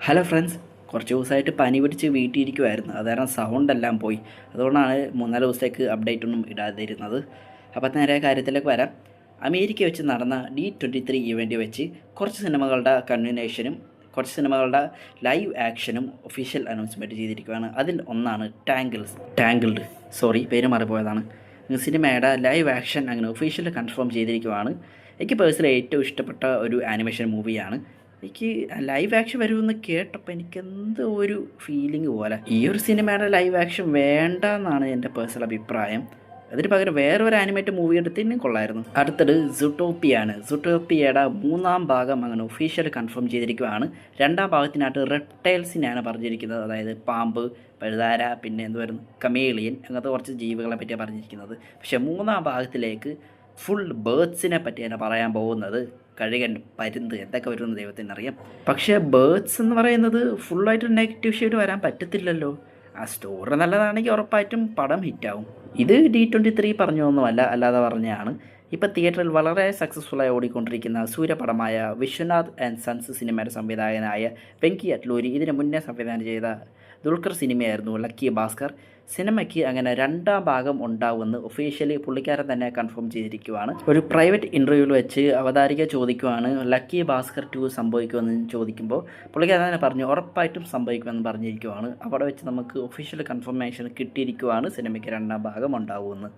Hello friends, കുറച്ച് ദിവസമായിട്ട് പനി പിടിച്ച് വീട്ടിലിരിക്കുമായിരുന്നു. അത് കാരണം സൗണ്ട് എല്ലാം പോയി. അതുകൊണ്ടാണ് 3-4 ദിവസത്തേക്ക് അപ്ഡേറ്റ് ഒന്നും ഇടാതിരുന്നത്. അപ്പോൾ നേരെ കാര്യത്തിലേക്ക് വരാം. അമേരിക്ക വെച്ച് നടന്ന D23 ഇവൻ്റ് വെച്ച് കുറച്ച് സിനിമകളുടെ കണ്ടിന്യൂഷനും കുറച്ച് സിനിമകളുടെ ലൈവ് ആക്ഷനും ഒഫീഷ്യൽ അനൗൺസ്മെൻറ്റ് ചെയ്തിരിക്കുകയാണ്. അതിൽ ഒന്നാണ് ടാങ്കിൾഡ്, പേര് മാറിപ്പോയതാണ്. സിനിമയുടെ ലൈവ് ആക്ഷൻ അങ്ങനെ ഒഫീഷ്യൽ കൺഫേം ചെയ്തിരിക്കുകയാണ്. എനിക്ക് പേഴ്സണലി ഏറ്റവും ഇഷ്ടപ്പെട്ട ഒരു ആനിമേഷൻ മൂവിയാണ്. എനിക്ക് ലൈവ് ആക്ഷൻ വരുമെന്ന് കേട്ടപ്പോൾ എനിക്കെന്തോ ഒരു ഫീലിംഗ് പോലെ. ഈ ഒരു സിനിമയുടെ ലൈവ് ആക്ഷൻ വേണ്ട എന്നാണ് എൻ്റെ പേഴ്സണൽ അഭിപ്രായം. അതിന് പകരം വേറൊരു ആനിമേറ്റഡ് മൂവി എടുത്തിനും കൊള്ളായിരുന്നു. അടുത്തത് സുട്ടോപ്പിയയുടെ 3ാം ഭാഗം അങ്ങനെ ഒഫീഷ്യൽ കൺഫേം ചെയ്തിരിക്കുകയാണ്. 2ാം ഭാഗത്തിനായിട്ട് റെപ്റ്റൈൽസിനെയാണ് പറഞ്ഞിരിക്കുന്നത്. അതായത് പാമ്പ്, പഴുതാര, പിന്നെ എന്തുവായിരുന്നു, കമേലിയൻ, അങ്ങനത്തെ കുറച്ച് ജീവികളെ പറ്റിയാണ് പറഞ്ഞിരിക്കുന്നത്. പക്ഷേ 3ാം ഭാഗത്തിലേക്ക് ഫുൾ ബേർഡ്സിനെ പറ്റിയാണ് പറയാൻ പോകുന്നത്. കഴുകൻ, പരുന്ത്, എന്തൊക്കെ വരുമെന്ന് ദൈവത്തിനറിയാം. പക്ഷേ ബേർഡ്സ് എന്ന് പറയുന്നത് ഫുള്ളായിട്ട് നെഗറ്റീവ് ഷെയ്ഡ് വരാൻ പറ്റത്തില്ലല്ലോ. ആ സ്റ്റോറി നല്ലതാണെങ്കിൽ ഉറപ്പായിട്ടും പടം ഹിറ്റാവും. ഇത് D23 പറഞ്ഞൊന്നുമല്ല, അല്ലാതെ പറഞ്ഞതാണ്. ഇപ്പോൾ തിയേറ്ററിൽ വളരെ സക്സസ്ഫുള്ളായി ഓടിക്കൊണ്ടിരിക്കുന്ന സൂര്യപടമായ വിശ്വനാഥ് ആൻഡ് സൺസ് സിനിമയുടെ സംവിധായകനായ വെങ്കി അറ്റ്ലൂരി ഇതിന് മുന്നേ സംവിധാനം ചെയ്ത ദുൽഖർ സിനിമയായിരുന്നു ലക്കി ഭാസ്കർ. സിനിമയ്ക്ക് അങ്ങനെ 2ാം ഭാഗം ഉണ്ടാവുമെന്ന് ഒഫീഷ്യലി പുള്ളിക്കാരൻ തന്നെ കൺഫേം ചെയ്തിരിക്കുകയാണ്. ഒരു പ്രൈവറ്റ് ഇൻ്റർവ്യൂവിൽ വെച്ച് അവതാരിക ചോദിക്കുവാണ് ലക്കി ഭാസ്കർ 2 സംഭവിക്കുമെന്ന് ചോദിക്കുമ്പോൾ പുള്ളിക്കാരൻ തന്നെ പറഞ്ഞു ഉറപ്പായിട്ടും സംഭവിക്കുമെന്ന് പറഞ്ഞിരിക്കുവാണ്. അവിടെ വെച്ച് നമുക്ക് ഒഫീഷ്യൽ കൺഫർമേഷൻ കിട്ടിയിരിക്കുവാണ് സിനിമയ്ക്ക് 2ാം ഭാഗം ഉണ്ടാവുമെന്ന്.